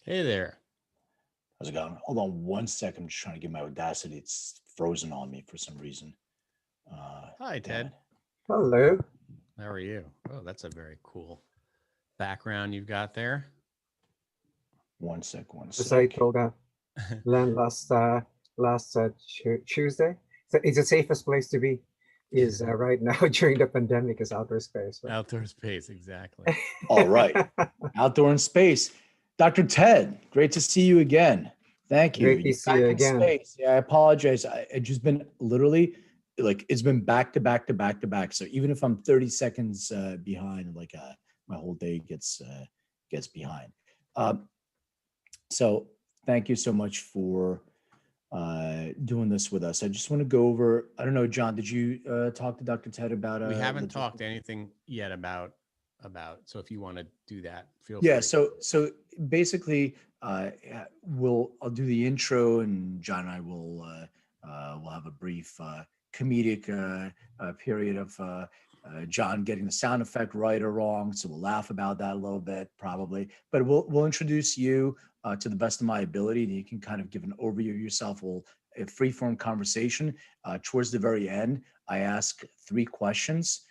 Hey there. How's it going? Hold on one second. I'm just trying to get my Audacity. It's frozen on me for some reason. Hi, Damn Ted. it. Hello. How are you? Oh, that's a very cool background you've got there. One sec. As I told Len last Tuesday, so it's the safest place to be is right now during the pandemic is outer space. Right? Outdoor space, exactly. All right. Outdoor in space. Dr. Ted, great to see you again. Thank you. Great to You're see back you in again. space. Yeah, I apologize. It's just been literally like it's been back to back to back to back. So even if I'm 30 seconds behind, my whole day gets behind. So thank you so much for doing this with us. I just want to go over, I don't know, John, did you talk to Dr. Ted about We haven't talked anything yet about, so if you want to do that, feel yeah, free. so basically I'll do the intro, and John and I will have a brief comedic period of John getting the sound effect right or wrong. So we'll laugh about that a little bit probably, but we'll introduce you to the best of my ability, and you can kind of give an overview of yourself. We'll a free-form conversation. Towards the very end, I ask 3 questions,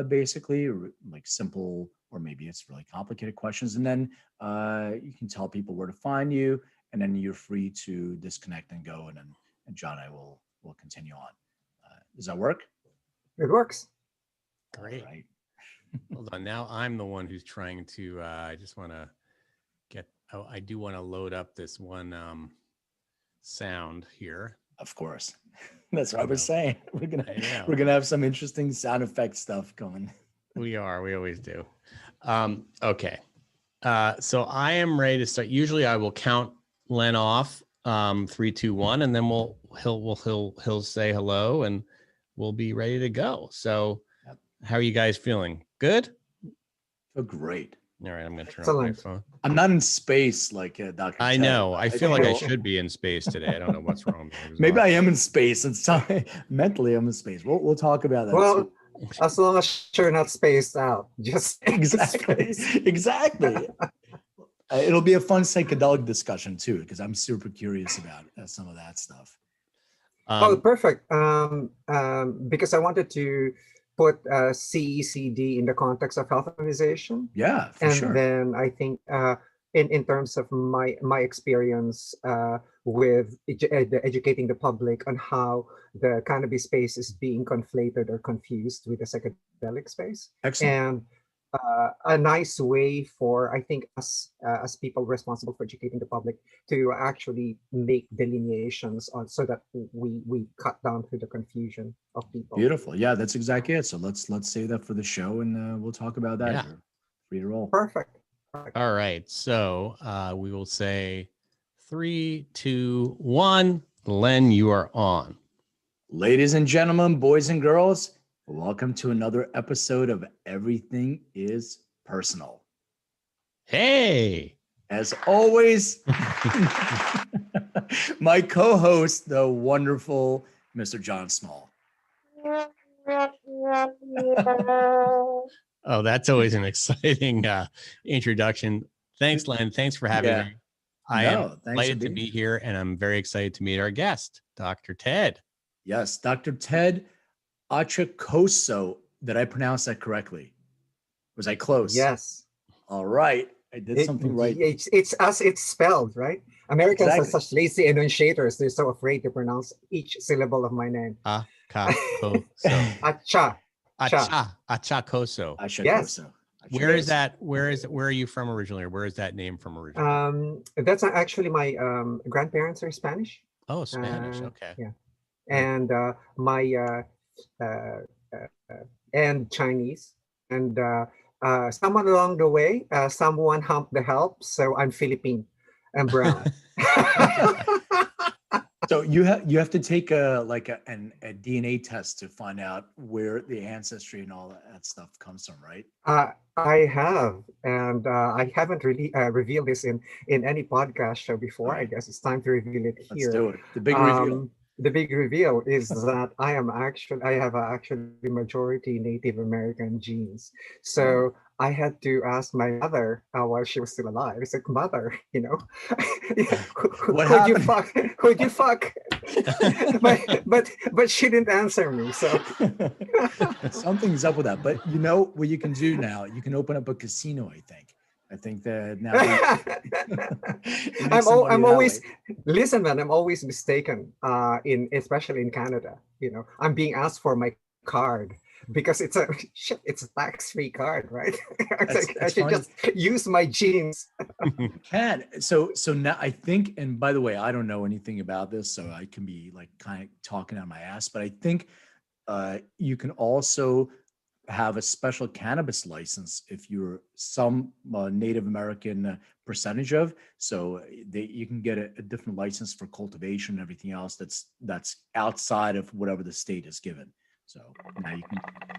basically, like simple, or maybe it's really complicated questions, and then you can tell people where to find you, and then you're free to disconnect and go, and then John and I will continue on. Does that work? It works. Great. All right. Hold on. Now I'm the one who's trying to, I just want to I do want to load up this one sound here. Of course. That's what I was saying. We're know. gonna have some interesting sound effect stuff going. We always do. Okay. So I am ready to start. Usually I will count Len off 3, 2, 1, and then he'll say hello and we'll be ready to go. So Yep. How are you guys feeling? Good? Feel great. All right, I'm going to turn Excellent. off my phone. I'm not in space like Dr. I Ted. know. I feel like I should be in space today. I don't know what's wrong. Maybe I am in space. It's mentally I'm in space. We'll talk about that. Well, as long as you're not spaced out, just exactly. It'll be a fun psychedelic discussion too, because I'm super curious about some of that stuff. Perfect. Because I wanted to put CECD in the context of health organization. Yeah, for sure. And then I think in terms of my experience with educating the public on how the cannabis space is being conflated or confused with the psychedelic space. Excellent. And a nice way for, I think, us as people responsible for educating the public to actually make delineations on, so that we cut down through the confusion of people. Beautiful. Yeah, that's exactly it. So let's save that for the show, and we'll talk about that. Yeah. You're free to roll. Perfect. All right. So we will say 3, 2, 1. Len, you are on. Ladies and gentlemen, boys and girls, welcome to another episode of Everything is Personal. Hey. As always, my co-host, the wonderful Mr. John Small. Oh, that's always an exciting introduction. Thanks, Len. Thanks for having me. I am delighted to be here, and I'm very excited to meet our guest, Dr. Ted. Yes, Dr. Ted Achacoso. Did I pronounce that correctly? Was I close? Yes. All right. I did something right. It's as it's spelled, right? Americans are such lazy enunciators. They're so afraid to pronounce each syllable of my name. Achacoso. Achacoso. Yes. Where is that? Where are you from originally, or where is that name from originally? That's actually my grandparents are Spanish. Oh, Spanish. Okay. Yeah. And my and Chinese, and someone along the way, someone humped the help, so I'm Philippine and brown. So you have to take a DNA test to find out where the ancestry and all that stuff comes from, right? I have, and I haven't really revealed this in any podcast show before. Right. I guess it's time to reveal it here. Let's do it. The big reveal. The big reveal is that I have actually majority Native American genes. So I had to ask my mother while she was still alive. I said, "Mother, What who'd you happened? fuck? Who'd you fuck?" but she didn't answer me. So Something's up with that. But you know what you can do now? You can open up a casino, I think that now you make some money I'm that always way. listen, man. I'm always mistaken. Especially in Canada. I'm being asked for my card because it's a shit. It's a tax-free card, right? It's like I That's should funny. just use my genes. Can so now I think, and by the way, I don't know anything about this, so I can be like kind of talking out my ass, but I think you can also have a special cannabis license if you're some Native American percentage of. So you can get a different license for cultivation and everything else that's outside of whatever the state is given. So now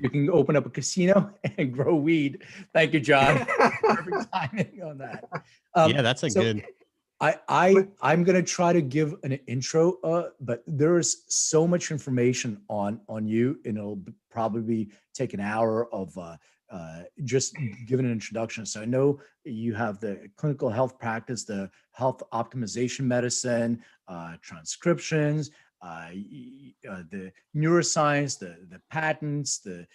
you can open up a casino and grow weed. Thank you, John. Perfect timing on that. Yeah, that's a good. I'm gonna try to give an intro, but there is so much information on you, and it'll probably take an hour of just giving an introduction. So I know you have the clinical health practice, the health optimization medicine, transcriptions, the neuroscience, the patents, the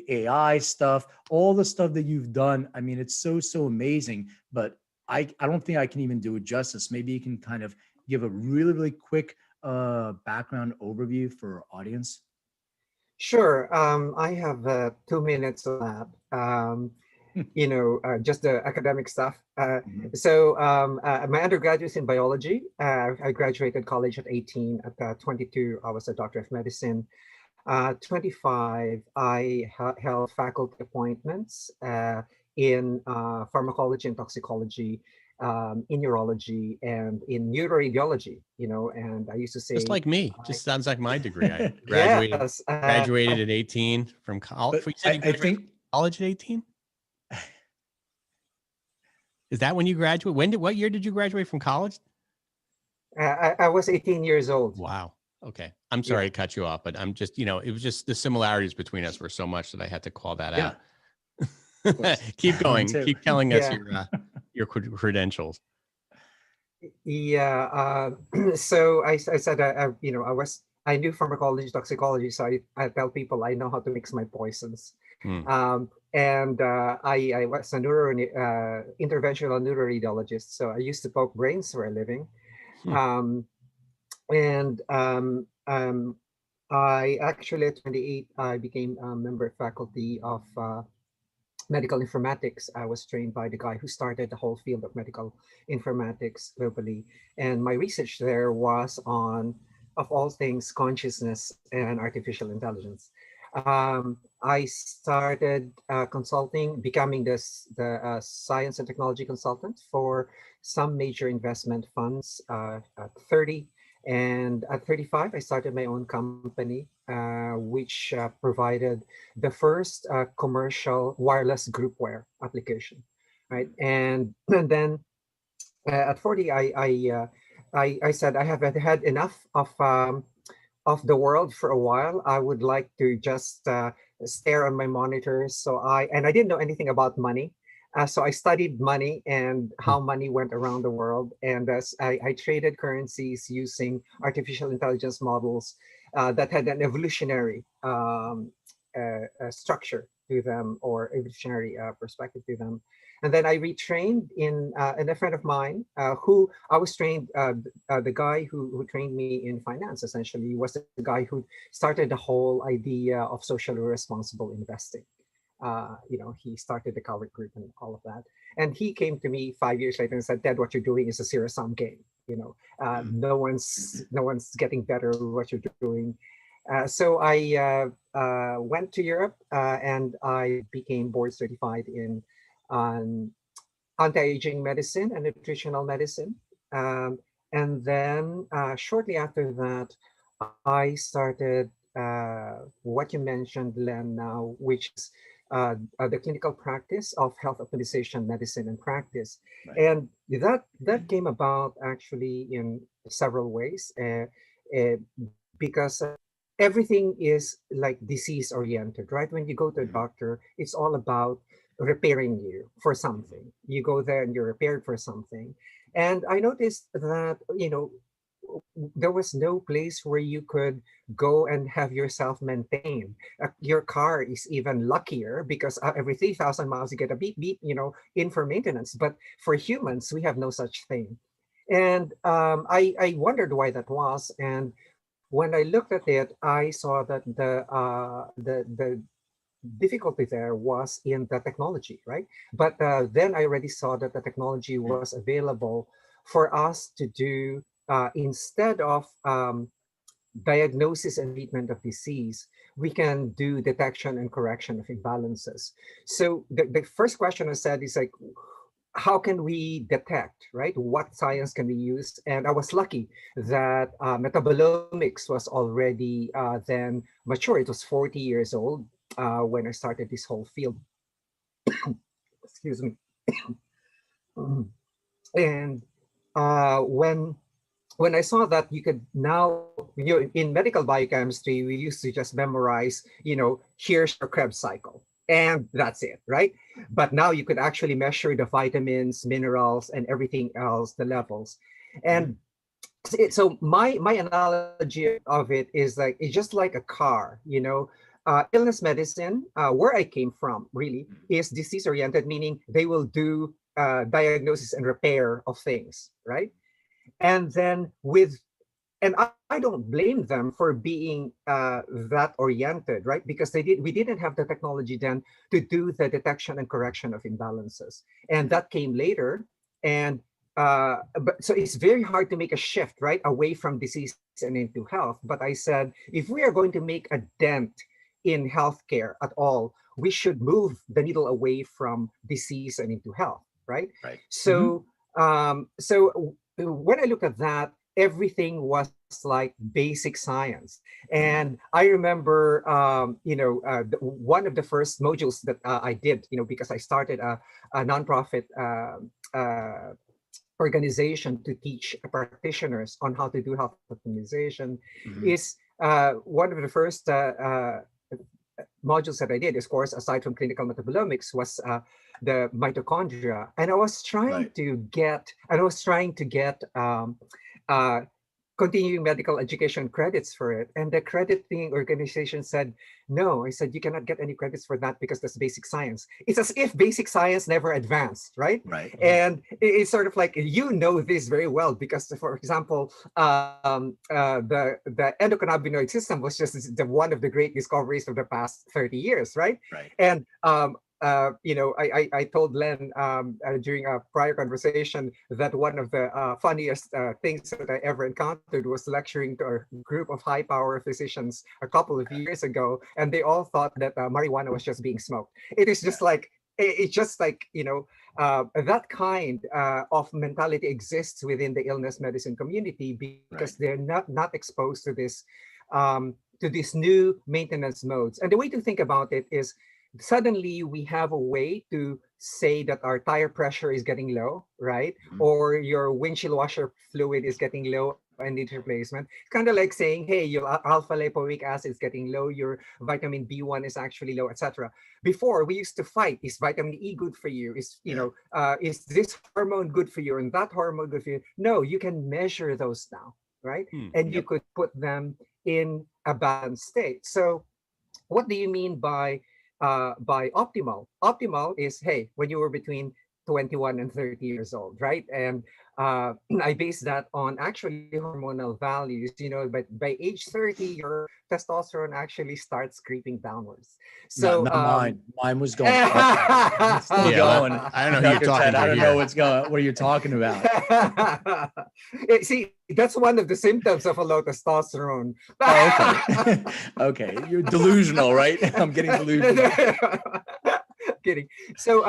AI stuff, all the stuff that you've done. I mean, it's so amazing, but I don't think I can even do it justice. Maybe you can kind of give a really quick background overview for our audience. Sure. I have 2 minutes on that. Just the academic stuff. Mhm. My undergraduate is in biology. I graduated college at 18. At 22, I was a doctor of medicine. 25, I held faculty appointments in pharmacology and toxicology, in neurology, and in neuroradiology. And I used to Just say, like me. Just sounds like my degree. I yes, graduated at 18 from college. But You said you I graduated think from college at 18? Is that when you graduate? What year did you graduate from college? I was 18 years old. Wow. Okay. I'm sorry to cut you off, but I'm just, it was just the similarities between us were so much that I had to call that yeah, out. Keep going. too. Keep telling us Yeah. your credentials. Yeah. So I said, I knew pharmacology, toxicology. So I tell people I know how to mix my poisons. Hmm. And I was a interventional neuroradiologist. So I used to poke brains for a living. Hmm. And I actually at 28, I became a member faculty of medical informatics. I was trained by the guy who started the whole field of medical informatics globally. And my research there was on, of all things, consciousness and artificial intelligence. I started consulting, becoming the science and technology consultant for some major investment funds at 30. And at 35, I started my own company, which provided the first commercial wireless groupware application, right? And then at 40, I said I have had enough of the world for a while. I would like to just stare on my monitors. And I didn't know anything about money. So I studied money and how money went around the world. And I traded currencies using artificial intelligence models that had an evolutionary structure to them, or evolutionary perspective to them. And then I retrained and a friend of mine who I was trained, the guy who trained me in finance essentially was the guy who started the whole idea of socially responsible investing. He started the Coward Group and all of that. And he came to me 5 years later and said, "Ted, what you're doing is a zero-sum game. No one's getting better at what you're doing." So I went to Europe and I became board certified in um, anti-aging medicine and nutritional medicine. And then shortly after that, I started what you mentioned, Len, now, which is the clinical practice of health optimization medicine and practice. Right. And that came about actually in several ways, because everything is like disease oriented, right? When you go to a doctor, it's all about repairing you for something. You go there and you're repaired for something. And I noticed that, there was no place where you could go and have yourself maintained. Your car is even luckier because every 3,000 miles you get a beep beep, in for maintenance. But for humans, we have no such thing. And I wondered why that was. And when I looked at it, I saw that the difficulty there was in the technology, right? But then I already saw that the technology was available for us to do, instead of diagnosis and treatment of disease, we can do detection and correction of imbalances. So the first question I said is like, how can we detect, right? What science can we use? And I was lucky that metabolomics was already then mature. It was 40 years old when I started this whole field. Excuse me. And when I saw that you could now, in medical biochemistry, we used to just memorize, here's your Krebs cycle, and that's it, right? But now you could actually measure the vitamins, minerals, and everything else, the levels. And so my analogy of it is like, it's just like a car, illness medicine, where I came from really is disease oriented, meaning they will do diagnosis and repair of things, right? And then and I don't blame them for being that oriented, right? Because we didn't have the technology then to do the detection and correction of imbalances, and that came later. And but so it's very hard to make a shift, right, away from disease and into health. But I said, if we are going to make a dent in healthcare at all, we should move the needle away from disease and into health, right? Right. So so when I look at that, everything was like basic science. And I remember, one of the first modules that I did, because I started a nonprofit organization to teach practitioners on how to do health optimization, is one of the first modules that I did, of course, aside from clinical metabolomics, was the mitochondria. And I was trying to get continuing medical education credits for it. And the crediting organization said, no. I said, you cannot get any credits for that because that's basic science. It's as if basic science never advanced, right? Right. And it's sort of like, this very well, because, for example, the endocannabinoid system was just one of the great discoveries of the past 30 years, right? Right. And I told Len during a prior conversation that one of the funniest things that I ever encountered was lecturing to a group of high-power physicians a couple of years ago, and they all thought that marijuana was just being smoked. It is just like, it's just like, that kind of mentality exists within the illness medicine community because they're not exposed to these new maintenance modes. And the way to think about it is, suddenly we have a way to say that our tire pressure is getting low, right? Or your windshield washer fluid is getting low and needs replacement. Kind of like saying, hey, your alpha lipoic acid is getting low, your vitamin B1 is actually low, etc. Before, we used to fight, is vitamin E good for you? Is is this hormone good for you and that hormone good for you? No, you can measure those now, right? And you could put them in a balanced state. So what do you mean by optimal? Optimal is, hey, when you were between 21 and 30 years old, right? And I base that on actually hormonal values, but by age 30, your testosterone actually starts creeping downwards. So not mine. Mine was going. It's still going. I don't know who you're talking to I don't here. know what are you talking about? See, that's one of the symptoms of a low testosterone. Okay. Okay. You're delusional, right? I'm getting delusional. Kidding. So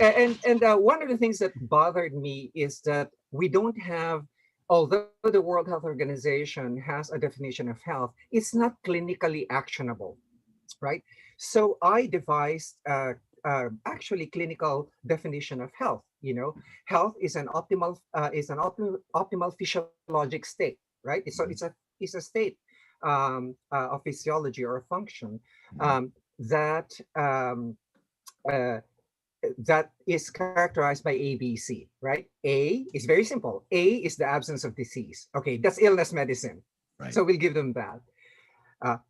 and one of the things that bothered me is that we don't have, although the World Health Organization has a definition of health, it's not clinically actionable, right? So I devised actually clinical definition of health. Health is an optimal physiologic state, right? It's a state of physiology or a function that that is characterized by ABC, right? A is very simple. A is the absence of disease. Okay, that's illness medicine. Right. So we'll give them that.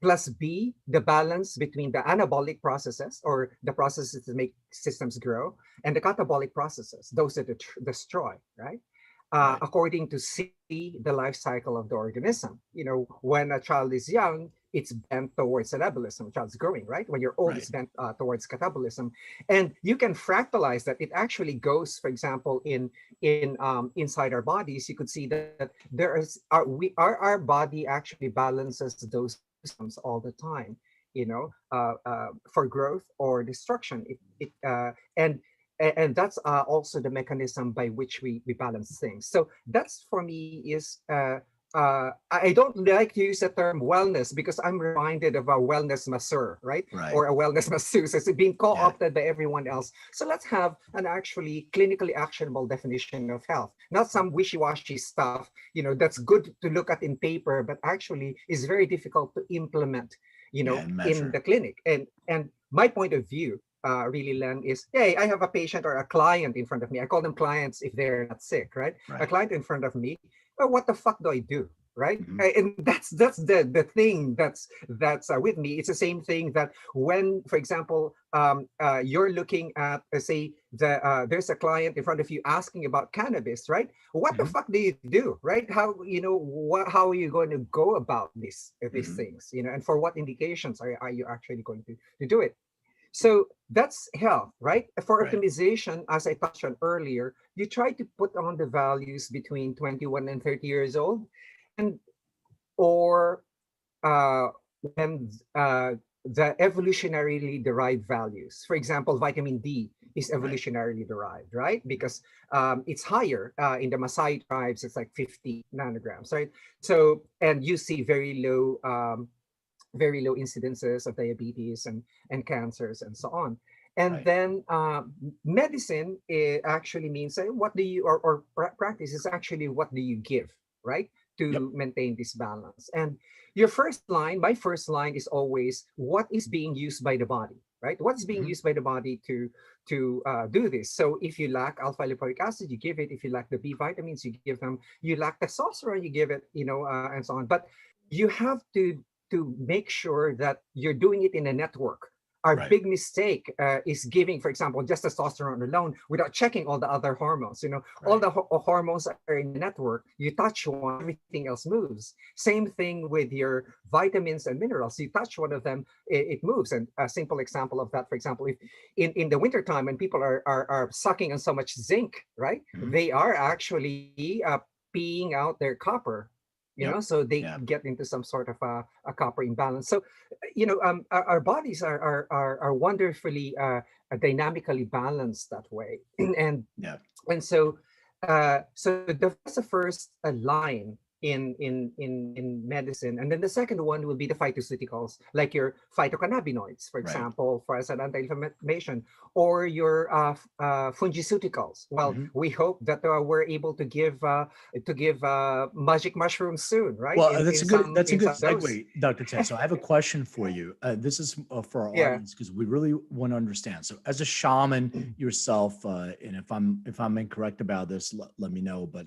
Plus B, the balance between the anabolic processes, or the processes that make systems grow, and the catabolic processes, those that destroy, right? Right. According to C, the life cycle of the organism. You know, when a child is young, it's bent towards anabolism. Child's growing, right? When you're old, Right. it's bent towards catabolism, and you can fractalize that. It actually goes, for example, in inside our bodies. You could see that there is our body actually balances those systems all the time. You know, for growth or destruction. And that's also the mechanism by which we balance things. So that's for me is I don't like to use the term wellness because I'm reminded of a wellness masseur, right? Right. Or a wellness masseuse. It's being co-opted by everyone else. So let's have an actually clinically actionable definition of health, not some wishy-washy stuff, you know, that's good to look at in paper, but actually is very difficult to implement, you know, and in measure. the clinic. And my point of view, really, Len, is, hey, I have a patient or a client in front of me. I call them clients if they're not sick, right? A Right. client in front of me. Well, what the fuck do I do, right? Mhm. And that's the thing that's with me. It's the same thing that when, for example, you're looking at, say, there's a client in front of you asking about cannabis, right? What the Mhm. fuck do you do, right? How, you know, how are you going to go about these Mhm. things, you know, and for what indications are you actually going to do it? So that's health, right? For Right. optimization, as I touched on earlier, you try to put on the values between 21 and 30 years old, and or uh, when the evolutionarily derived values. For example, vitamin D is Right. evolutionarily derived, right? Because it's higher in the Maasai tribes. It's like 50 nanograms, right? So, and you see very low incidences of diabetes and cancers and so on. And Right. then medicine actually means what do you, or practice is actually what do you give, right? Yep. To maintain this balance. And your first line, my first line is always what is being used by the body, right? What's being Mhm. used by the body to do this. So if you lack alpha lipoic acid, you give it. If you lack the B vitamins, you give them. You lack testosterone, you give it, you know, and so on. But you have to make sure that you're doing it in a network. Our Right. big mistake is giving, for example, just testosterone alone without checking all the other hormones. You know, all Right. the hormones are in the network. You touch one, everything else moves. Same thing with your vitamins and minerals. You touch one of them, it moves. And a simple example of that, for example, if in the wintertime when people are sucking on so much zinc, right? Mhm. They are actually peeing out their copper, you know, Yep. so they Yeah. get into some sort of a copper imbalance. So you know, our bodies are wonderfully dynamically balanced that way. and Yeah. and so so that's the first line in medicine. And then the second one will be the phytoceuticals, like your phytocannabinoids, for Right. example, for as an anti-inflammation, or your fungiceuticals. Well, Mhm. we hope that we're able to give magic mushrooms soon, right? Well, that's a good In some dose. segue, Dr. Ted. So I have a question for you. This is for our Yeah. audience because we really want to understand. So as a shaman yourself, and if I'm incorrect about this, let me know. But